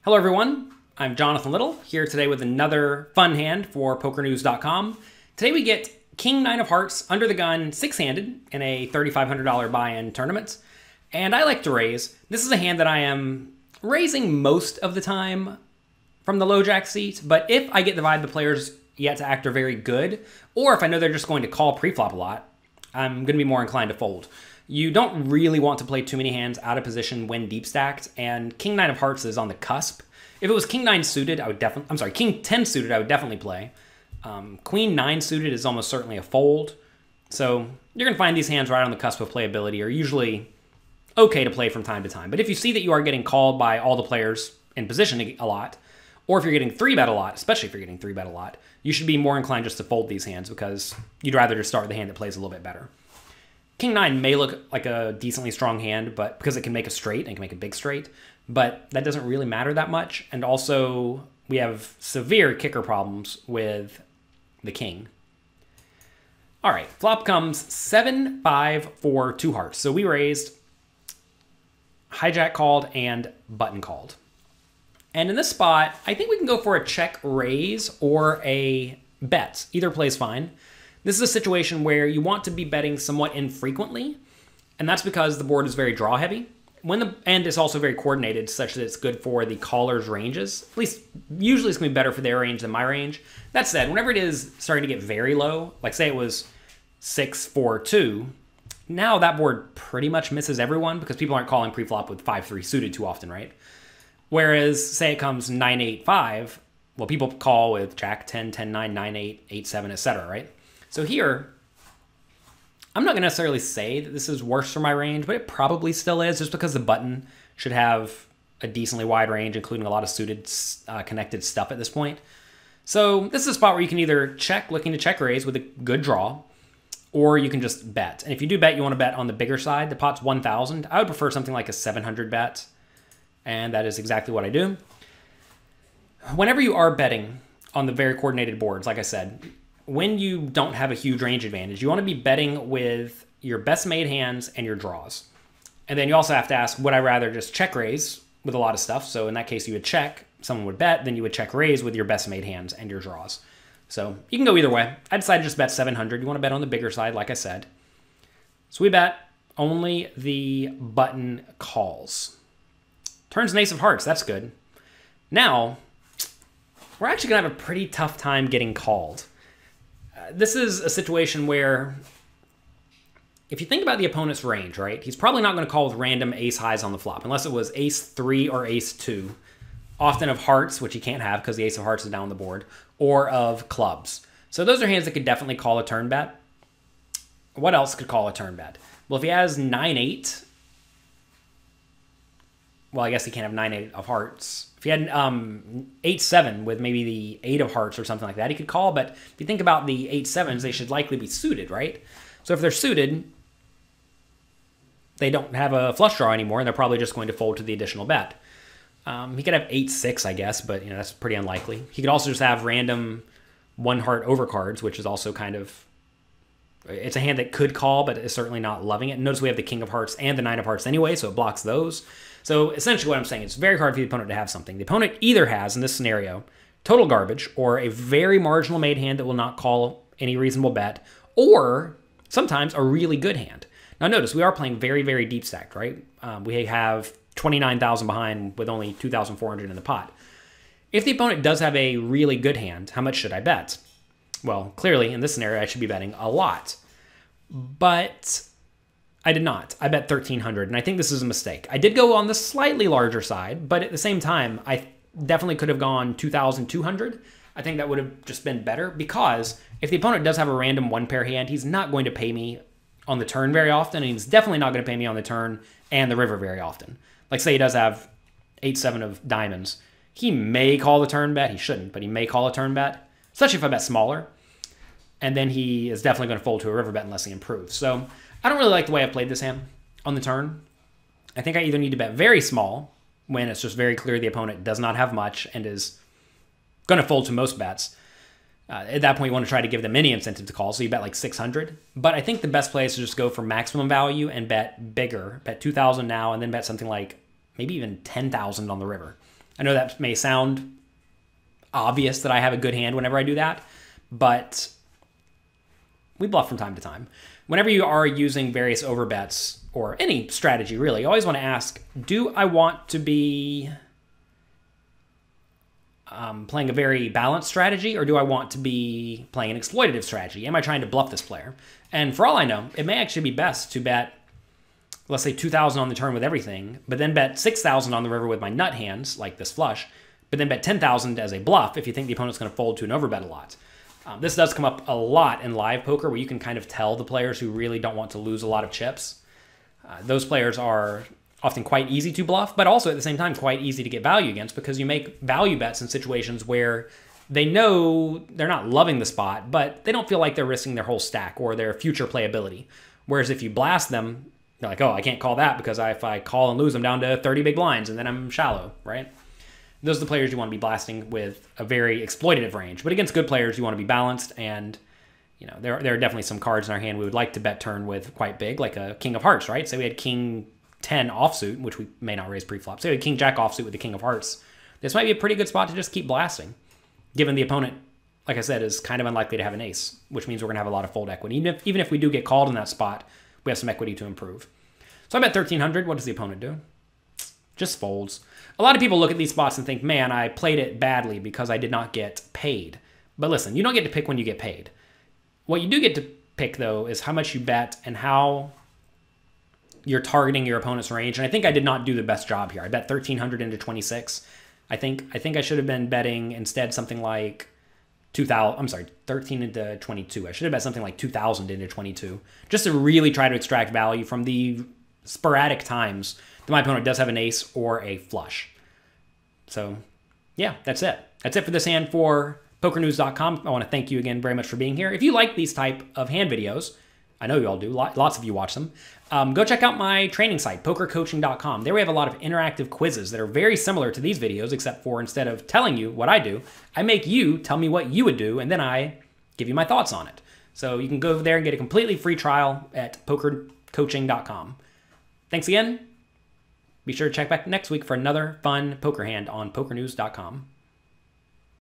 Hello everyone, I'm Jonathan Little, here today with another fun hand for PokerNews.com. Today we get King 9 of Hearts under the gun, six-handed in a $3,500 buy-in tournament. And I like to raise. This is a hand that I am raising most of the time from the low jack seat, but if I get the vibe the players yet to act are very good, or if I know they're just going to call preflop a lot, I'm going to be more inclined to fold. You don't really want to play too many hands out of position when deep stacked, and King 9 of Hearts is on the cusp. If it was King 9 suited, King 10 suited, I would definitely play. Queen 9 suited is almost certainly a fold. So you're going to find these hands right on the cusp of playability are usually okay to play from time to time. But if you see that you are getting called by all the players in position a lot, or if you're getting 3-bet a lot, especially if you're getting 3-bet a lot, you should be more inclined just to fold these hands because you'd rather just start with the hand that plays a little bit better. King 9 may look like a decently strong hand, but because it can make a straight and can make a big straight, but that doesn't really matter that much. And also, we have severe kicker problems with the king. All right, flop comes 7-5 for 2 hearts. So we raised, hijack called, and button called. And in this spot, I think we can go for a check raise or a bet. Either plays fine. This is a situation where you want to be betting somewhat infrequently, and that's because the board is very draw heavy. And it's also very coordinated such that it's good for the caller's ranges. At least, usually it's going to be better for their range than my range. That said, whenever it is starting to get very low, like say it was 6-4-2, now that board pretty much misses everyone because people aren't calling preflop with 5-3 suited too often, right? Whereas, say it comes 9-8-5, well, people call with Jack 10, 10-9, 9-8, 8-7, etc., right? So here, I'm not going to necessarily say that this is worse for my range, but it probably still is, just because the button should have a decently wide range, including a lot of suited connected stuff at this point. So this is a spot where you can either check, looking to check raise with a good draw, or you can just bet. And if you do bet, you want to bet on the bigger side. The pot's 1,000. I would prefer something like a 700 bet, and that is exactly what I do. Whenever you are betting on the very coordinated boards, like I said, when you don't have a huge range advantage, you want to be betting with your best made hands and your draws. And then you also have to ask, would I rather just check raise with a lot of stuff? So in that case, you would check, someone would bet, then you would check raise with your best made hands and your draws. So you can go either way. I decided to just bet 700. You want to bet on the bigger side, like I said. So we bet only the button calls. Turns an ace of hearts. That's good. Now, we're actually going to have a pretty tough time getting called. This is a situation where, if you think about the opponent's range, right, he's probably not going to call with random ace highs on the flop, unless it was ace 3 or ace 2, often of hearts, which he can't have because the ace of hearts is down the board, or of clubs. So those are hands that could definitely call a turn bet. What else could call a turn bet? Well, if he has 9-8, well, I guess he can't have 9-8 of hearts. If he had 8-7 with maybe the 8 of hearts or something like that, he could call. But if you think about the 8-7s, they should likely be suited, right? So if they're suited, they don't have a flush draw anymore, and they're probably just going to fold to the additional bet. He could have 8-6, I guess, but that's pretty unlikely. He could also just have random 1-heart overcards, which is also kind of... It's a hand that could call, but is certainly not loving it. Notice we have the King of Hearts and the 9 of Hearts anyway, so it blocks those. So essentially what I'm saying, it's very hard for the opponent to have something. The opponent either has, in this scenario, total garbage, or a very marginal made hand that will not call any reasonable bet, or sometimes a really good hand. Now notice, we are playing very, very deep stacked, right? We have 29,000 behind with only 2,400 in the pot. If the opponent does have a really good hand, how much should I bet? Well, clearly, in this scenario, I should be betting a lot. But I did not. I bet 1,300, and I think this is a mistake. I did go on the slightly larger side, but at the same time, I definitely could have gone 2,200. I think that would have just been better, because if the opponent does have a random one-pair hand, he's not going to pay me on the turn very often, and he's definitely not going to pay me on the turn and the river very often. Like, say he does have 8-7 of diamonds. He may call the turn bet. He shouldn't, but he may call a turn bet, especially if I bet smaller. And then he is definitely going to fold to a river bet unless he improves. So I don't really like the way I played this hand on the turn. I think I either need to bet very small when it's just very clear the opponent does not have much and is going to fold to most bets. At that point, you want to try to give them any incentive to call, so you bet like 600. But I think the best play is to just go for maximum value and bet bigger. Bet 2,000 now, and then bet something like maybe even 10,000 on the river. I know that may sound obvious that I have a good hand whenever I do that, but we bluff from time to time. Whenever you are using various overbets or any strategy, really, you always want to ask, do I want to be playing a very balanced strategy, or do I want to be playing an exploitative strategy? Am I trying to bluff this player? And for all I know, it may actually be best to bet, let's say 2,000 on the turn with everything, but then bet 6,000 on the river with my nut hands, like this flush, but then bet 10,000 as a bluff if you think the opponent's going to fold to an overbet a lot. This does come up a lot in live poker, where you can kind of tell the players who really don't want to lose a lot of chips. Those players are often quite easy to bluff, but also at the same time quite easy to get value against, because you make value bets in situations where they know they're not loving the spot, but they don't feel like they're risking their whole stack or their future playability. Whereas if you blast them, they're like, oh, I can't call that because if I call and lose, I'm down to 30 big blinds and then I'm shallow, right? Those are the players you want to be blasting with a very exploitative range. But against good players, you want to be balanced. And, you know, there are definitely some cards in our hand we would like to bet turn with quite big, like a King of Hearts, right? Say we had King 10 offsuit, which we may not raise pre-flop. Say we had King Jack offsuit with the King of Hearts. This might be a pretty good spot to just keep blasting, given the opponent, like I said, is kind of unlikely to have an ace, which means we're going to have a lot of fold equity. Even if we do get called in that spot, we have some equity to improve. So I bet 1,300. What does the opponent do? Just folds. A lot of people look at these spots and think, man, I played it badly because I did not get paid. But listen, you don't get to pick when you get paid. What you do get to pick, though, is how much you bet and how you're targeting your opponent's range. And I think I did not do the best job here. I bet 1,300 into 26. I think I should have been betting instead something like 2,000. I'm sorry, 13 into 22. I should have bet something like 2,000 into 22, just to really try to extract value from the sporadic times that my opponent does have an ace or a flush. So yeah, that's it. That's it for this hand for PokerNews.com. I want to thank you again very much for being here. If you like these type of hand videos, I know you all do, lots of you watch them, go check out my training site, PokerCoaching.com. There we have a lot of interactive quizzes that are very similar to these videos, except for instead of telling you what I do, I make you tell me what you would do, and then I give you my thoughts on it. So you can go over there and get a completely free trial at PokerCoaching.com. Thanks again. Be sure to check back next week for another fun poker hand on PokerNews.com.